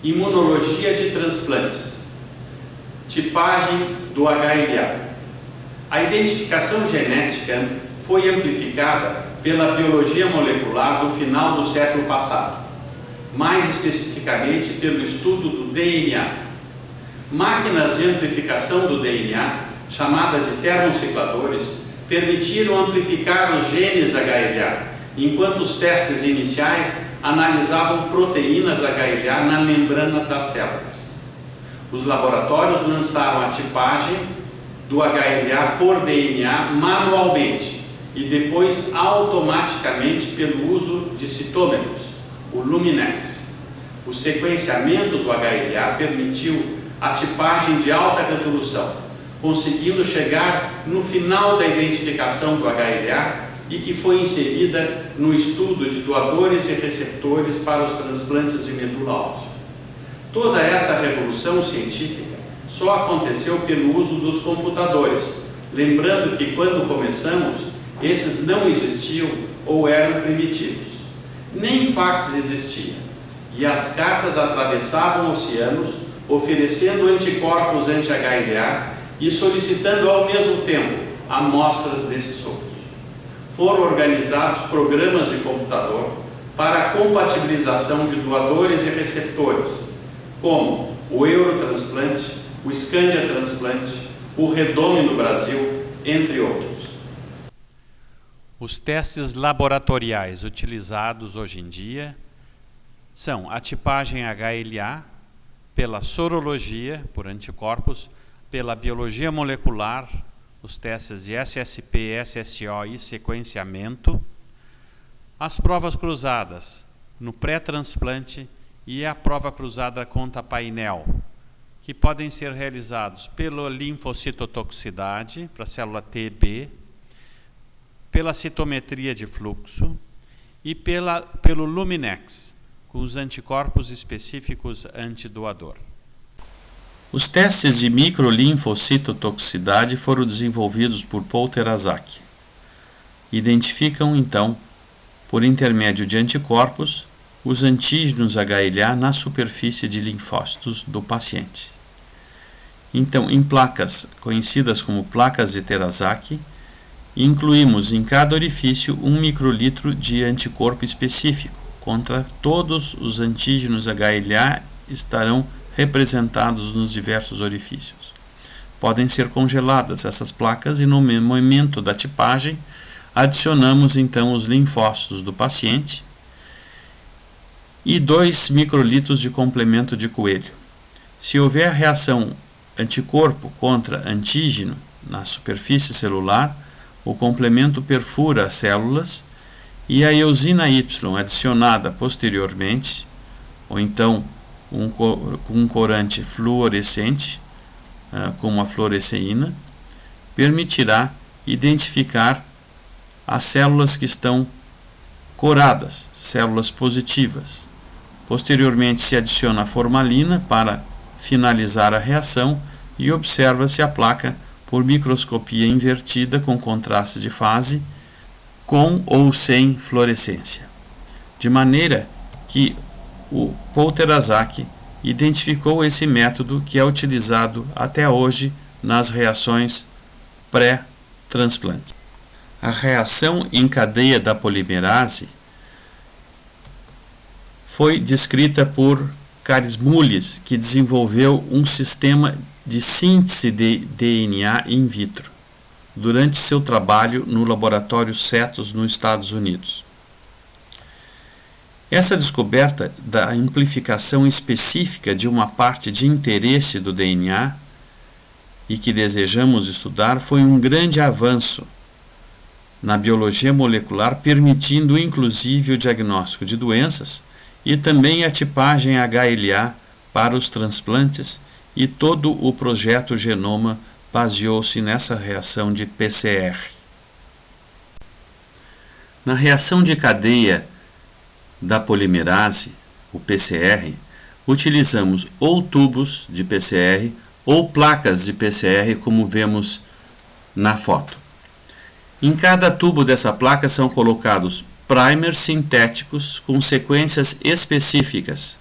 Imunologia de transplantes. Tipagem do HLA. A identificação genética foi amplificada pela biologia molecular do final do século passado, mais especificamente pelo estudo do DNA. Máquinas de amplificação do DNA, chamadas de termocicladores, permitiram amplificar os genes HLA, enquanto os testes iniciais analisavam proteínas HLA na membrana das células. Os laboratórios lançaram a tipagem do HLA por DNA manualmente e depois automaticamente pelo uso de citômetros, o Luminex. O sequenciamento do HLA permitiu a tipagem de alta resolução, conseguindo chegar no final da identificação do HLA e que foi inserida no estudo de doadores e receptores para os transplantes de medula óssea. Toda essa revolução científica só aconteceu pelo uso dos computadores, lembrando que quando começamos, esses não existiam ou eram primitivos. Nem fax existia, e as cartas atravessavam oceanos, oferecendo anticorpos anti-HLA e solicitando ao mesmo tempo amostras desses soros. Foram organizados programas de computador para a compatibilização de doadores e receptores, como o Eurotransplante, o Scandia Transplante, o Redome no Brasil, entre outros. Os testes laboratoriais utilizados hoje em dia são a tipagem HLA, pela sorologia, por anticorpos, pela biologia molecular, os testes de SSP, SSO e sequenciamento, as provas cruzadas no pré-transplante e a prova cruzada contra painel, que podem ser realizados pela linfocitotoxicidade, para a célula TB, pela citometria de fluxo e pelo Luminex, com os anticorpos específicos antidoador. Os testes de microlinfocitotoxicidade foram desenvolvidos por Paul Teraszak. Identificam, então, por intermédio de anticorpos, os antígenos HLA na superfície de linfócitos do paciente. Então, em placas conhecidas como placas de Teraszak, incluímos em cada orifício 1 microlitro de anticorpo específico. Contra todos os antígenos HLA estarão representados nos diversos orifícios. Podem ser congeladas essas placas e no momento da tipagem adicionamos então os linfócitos do paciente e 2 microlitros de complemento de coelho. Se houver reação anticorpo contra antígeno na superfície celular, o complemento perfura as células e a eosina Y adicionada posteriormente, ou então um corante fluorescente, como a fluoresceína, permitirá identificar as células que estão coradas, células positivas. Posteriormente se adiciona a formalina para finalizar a reação e observa-se a placa por microscopia invertida com contraste de fase, com ou sem fluorescência. De maneira que o Paul Teraszak identificou esse método que é utilizado até hoje nas reações pré-transplante. A reação em cadeia da polimerase foi descrita por Karismoulis, que desenvolveu um sistema de síntese de DNA in vitro durante seu trabalho no laboratório Cetus nos Estados Unidos. Essa descoberta da amplificação específica de uma parte de interesse do DNA e que desejamos estudar foi um grande avanço na biologia molecular, permitindo inclusive o diagnóstico de doenças e também a tipagem HLA para os transplantes, e todo o projeto Genoma baseou-se nessa reação de PCR. Na reação de cadeia da polimerase, o PCR, utilizamos ou tubos de PCR ou placas de PCR, como vemos na foto. Em cada tubo dessa placa são colocados primers sintéticos com sequências específicas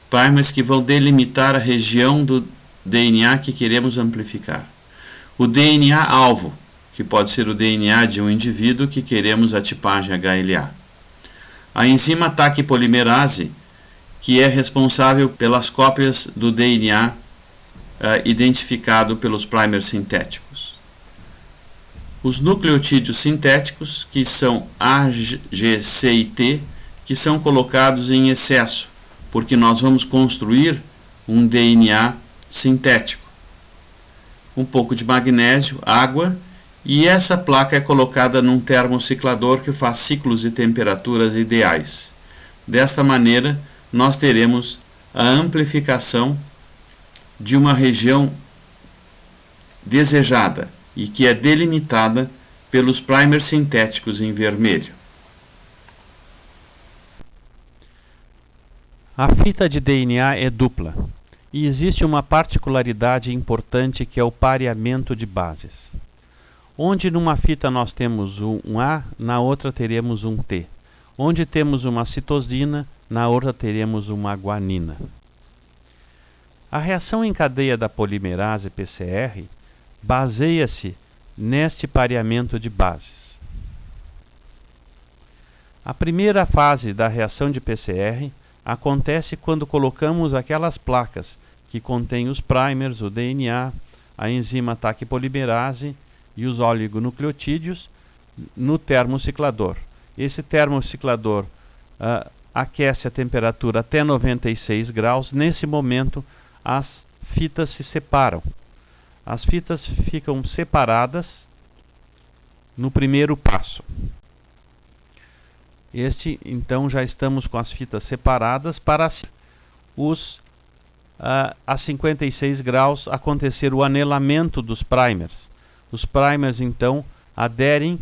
primers que vão delimitar a região do DNA que queremos amplificar. O DNA-alvo, que pode ser o DNA de um indivíduo que queremos a tipagem HLA. A enzima TAC polimerase, que é responsável pelas cópias do DNA identificado pelos primers sintéticos. Os nucleotídeos sintéticos, que são A, G, C e T, que são colocados em excesso, porque nós vamos construir um DNA sintético. Um pouco de magnésio, água, e essa placa é colocada num termociclador que faz ciclos de temperaturas ideais. Desta maneira, nós teremos a amplificação de uma região desejada e que é delimitada pelos primers sintéticos em vermelho. A fita de DNA é dupla e existe uma particularidade importante que é o pareamento de bases. Onde numa fita nós temos um A, na outra teremos um T. Onde temos uma citosina, na outra teremos uma guanina. A reação em cadeia da polimerase PCR baseia-se neste pareamento de bases. A primeira fase da reação de PCR acontece quando colocamos aquelas placas que contêm os primers, o DNA, a enzima TAC polimerase e os oligonucleotídeos no termociclador. Esse termociclador aquece a temperatura até 96 graus. Nesse momento, as fitas se separam. As fitas ficam separadas no primeiro passo. Então, já estamos com as fitas separadas para a 56 graus acontecer o anelamento dos primers. Os primers, então, aderem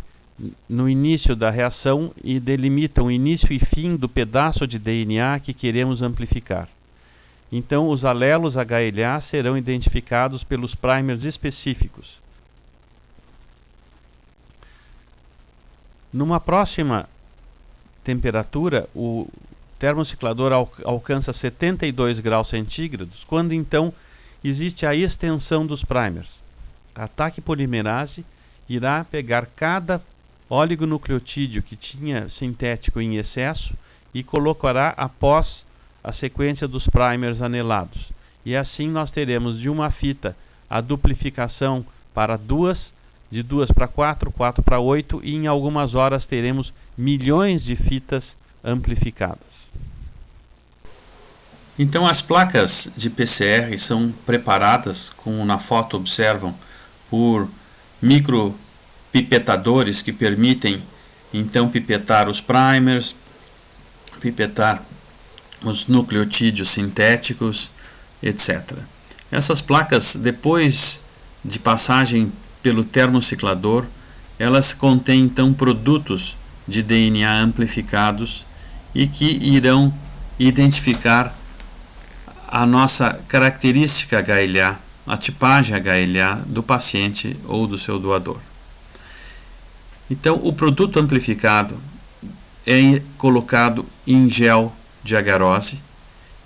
no início da reação e delimitam o início e fim do pedaço de DNA que queremos amplificar. Então, os alelos HLA serão identificados pelos primers específicos. Numa próxima temperatura, o termociclador alcança 72 graus centígrados, quando então existe a extensão dos primers. A TAC polimerase irá pegar cada oligonucleotídeo que tinha sintético em excesso e colocará após a sequência dos primers anelados. E assim nós teremos de uma fita a duplificação para 2, de 2 para 4, 4 para 8 e em algumas horas teremos milhões de fitas amplificadas. Então as placas de PCR são preparadas, como na foto observam, por micropipetadores que permitem então pipetar os primers, pipetar os nucleotídeos sintéticos, etc. Essas placas, depois de passagem pelo termociclador, elas contêm então produtos de DNA amplificados e que irão identificar a nossa característica HLA, a tipagem HLA do paciente ou do seu doador. Então, o produto amplificado é colocado em gel de agarose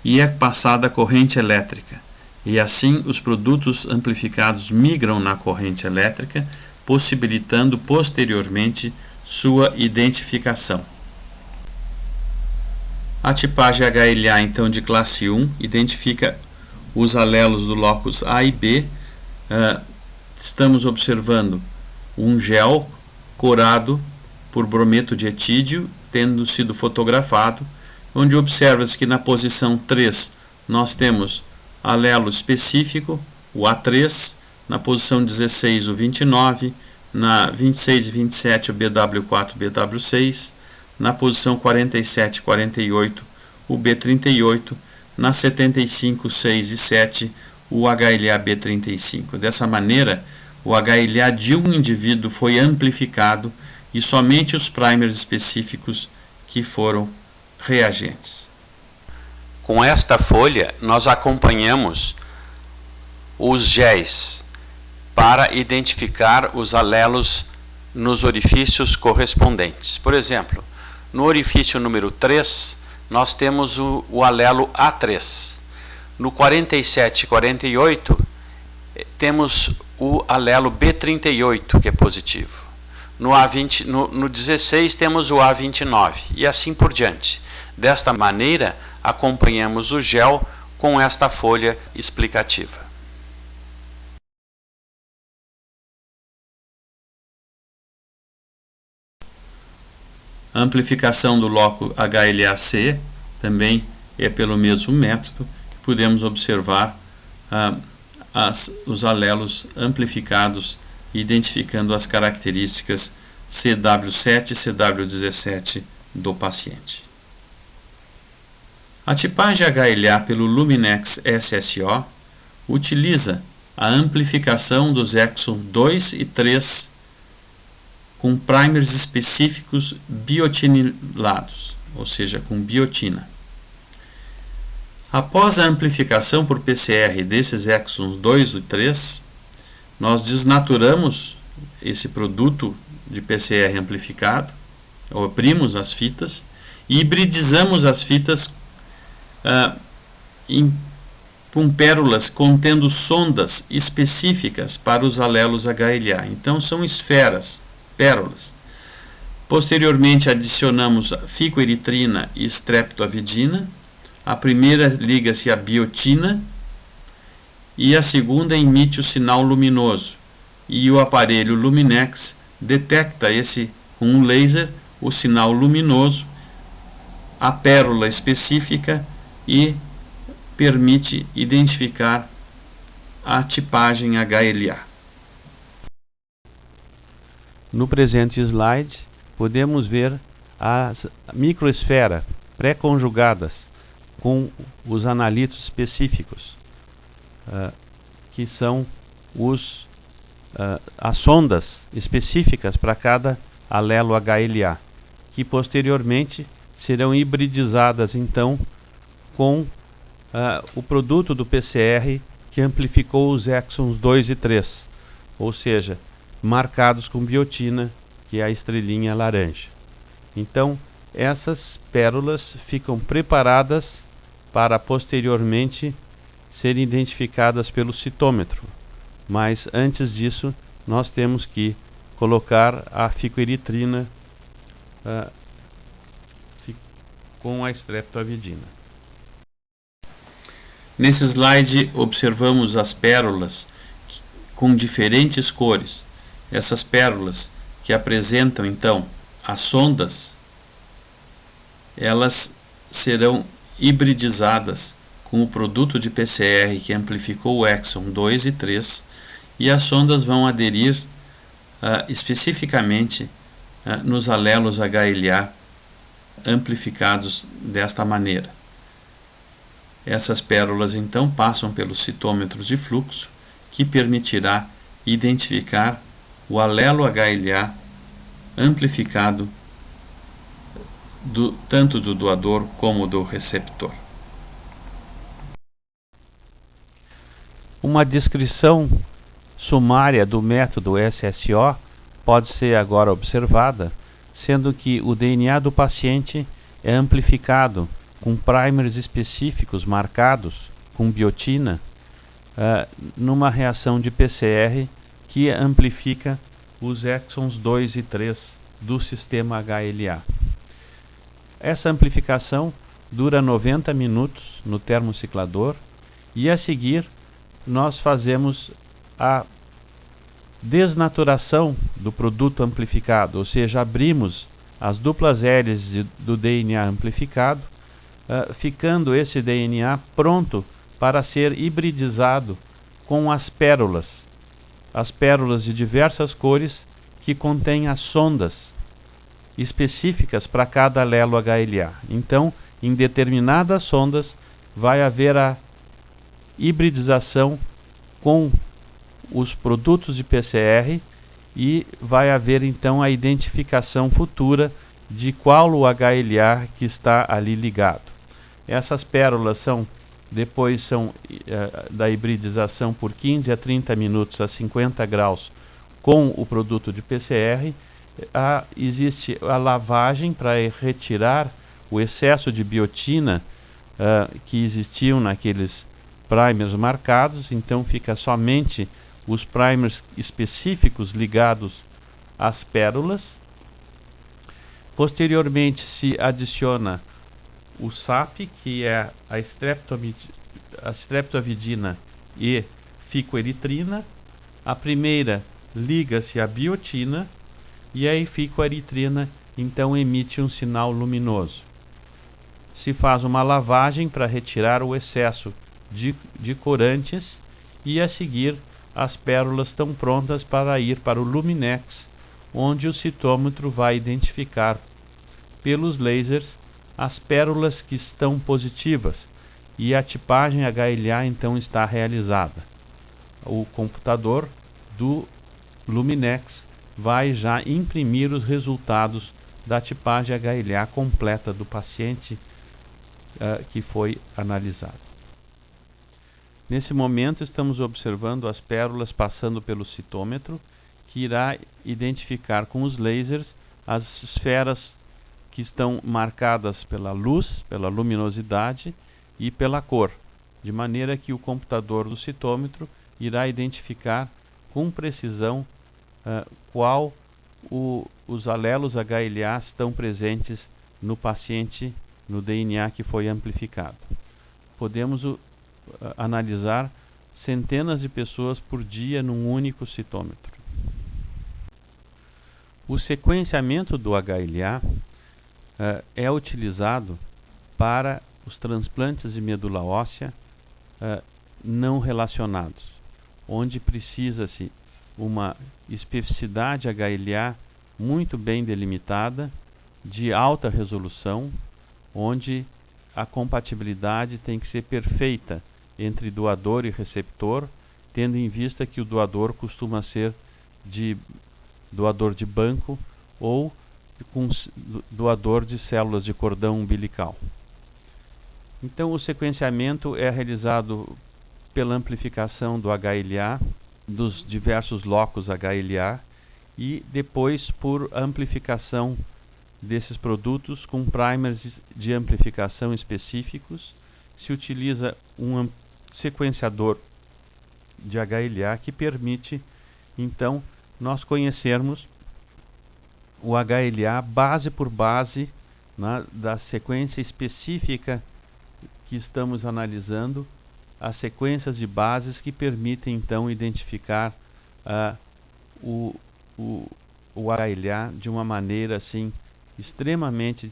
e é passada a corrente elétrica. E assim os produtos amplificados migram na corrente elétrica, possibilitando posteriormente sua identificação. A tipagem HLA, então, de classe 1, identifica os alelos do locus A e B. Estamos observando um gel corado por brometo de etídio, tendo sido fotografado, onde observa-se que na posição 3 nós temos alelo específico, o A3, na posição 16 o 29, na 26 e 27 o BW4 BW6, na posição 47 e 48 o B38, na 75, 6 e 7 o HLA B35. Dessa maneira, o HLA de um indivíduo foi amplificado e somente os primers específicos que foram reagentes. Com esta folha, nós acompanhamos os géis para identificar os alelos nos orifícios correspondentes. Por exemplo, no orifício número 3, nós temos o alelo A3. No 47 e 48, temos o alelo B38, que é positivo. No 16 temos o A29 e assim por diante. Desta maneira, acompanhamos o gel com esta folha explicativa. A amplificação do loco HLA-C também é pelo mesmo método. Podemos observar os alelos amplificados, identificando as características CW7 e CW17 do paciente. A tipagem HLA pelo Luminex SSO utiliza a amplificação dos exons 2 e 3 com primers específicos biotinilados, ou seja, com biotina. Após a amplificação por PCR desses exons 2 e 3, nós desnaturamos esse produto de PCR amplificado, abrimos as fitas e hibridizamos as fitas com pérolas contendo sondas específicas para os alelos HLA. Então são esferas, pérolas. Posteriormente adicionamos ficoeritrina e streptoavidina. A primeira liga-se à biotina e a segunda emite o sinal luminoso. E o aparelho Luminex detecta com um laser o sinal luminoso, a pérola específica e permite identificar a tipagem HLA. No presente slide, podemos ver as microesferas pré-conjugadas com os analitos específicos, que são as sondas específicas para cada alelo HLA, que posteriormente serão hibridizadas então com o produto do PCR que amplificou os exons 2 e 3, ou seja, marcados com biotina, que é a estrelinha laranja. Então, essas pérolas ficam preparadas para posteriormente serem identificadas pelo citômetro. Mas antes disso, nós temos que colocar a ficoeritrina com a streptoavidina. Nesse slide observamos as pérolas com diferentes cores. Essas pérolas que apresentam então as sondas, elas serão hibridizadas com o produto de PCR que amplificou o exon 2 e 3, e as sondas vão aderir especificamente nos alelos HLA amplificados desta maneira. Essas pérolas então passam pelos citômetros de fluxo, que permitirá identificar o alelo HLA amplificado tanto do doador como do receptor. Uma descrição sumária do método SSO pode ser agora observada, sendo que o DNA do paciente é amplificado com primers específicos marcados com biotina numa reação de PCR que amplifica os exons 2 e 3 do sistema HLA. Essa amplificação dura 90 minutos no termociclador e a seguir nós fazemos a desnaturação do produto amplificado, ou seja, abrimos as duplas hélices do DNA amplificado, ficando esse DNA pronto para ser hibridizado com as pérolas de diversas cores que contêm as sondas específicas para cada alelo HLA. Então, em determinadas sondas vai haver a hibridização com os produtos de PCR e vai haver então a identificação futura de qual o HLA que está ali ligado. Essas pérolas depois são da hibridização por 15 a 30 minutos a 50 graus com o produto de PCR. Existe a lavagem para retirar o excesso de biotina que existiam naqueles primers marcados, então fica somente os primers específicos ligados às pérolas. Posteriormente se adiciona o SAP, que é a streptoavidina e ficoeritrina. A primeira liga-se à biotina e a ficoeritrina então emite um sinal luminoso. Se faz uma lavagem para retirar o excesso de corantes e a seguir as pérolas estão prontas para ir para o Luminex, onde o citômetro vai identificar pelos lasers as pérolas que estão positivas e a tipagem HLA então está realizada. O computador do Luminex vai já imprimir os resultados da tipagem HLA completa do paciente que foi analisado. Nesse momento estamos observando as pérolas passando pelo citômetro, que irá identificar com os lasers as esferas que estão marcadas pela luz, pela luminosidade e pela cor, de maneira que o computador do citômetro irá identificar com precisão qual os alelos HLA estão presentes no paciente, no DNA que foi amplificado. Podemos analisar centenas de pessoas por dia num único citômetro. O sequenciamento do HLA é utilizado para os transplantes de medula óssea não relacionados, onde precisa-se uma especificidade HLA muito bem delimitada, de alta resolução, onde a compatibilidade tem que ser perfeita entre doador e receptor, tendo em vista que o doador costuma ser doador de banco ou doador de células de cordão umbilical. Então o sequenciamento é realizado pela amplificação do HLA, dos diversos locos HLA, e depois por amplificação desses produtos com primers de amplificação específicos. Se utiliza um sequenciador de HLA que permite então nós conhecermos o HLA base por base da sequência específica que estamos analisando, as sequências de bases que permitem então identificar o HLA de uma maneira assim extremamente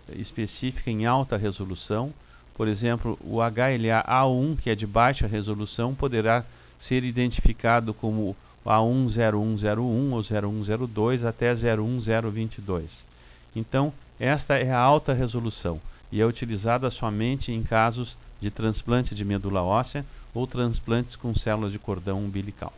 específica, em alta resolução. Por exemplo, o HLA A1, que é de baixa resolução, poderá ser identificado como A10101 ou 0102 até 01022. Então, esta é a alta resolução e é utilizada somente em casos de transplante de medula óssea ou transplantes com células de cordão umbilical.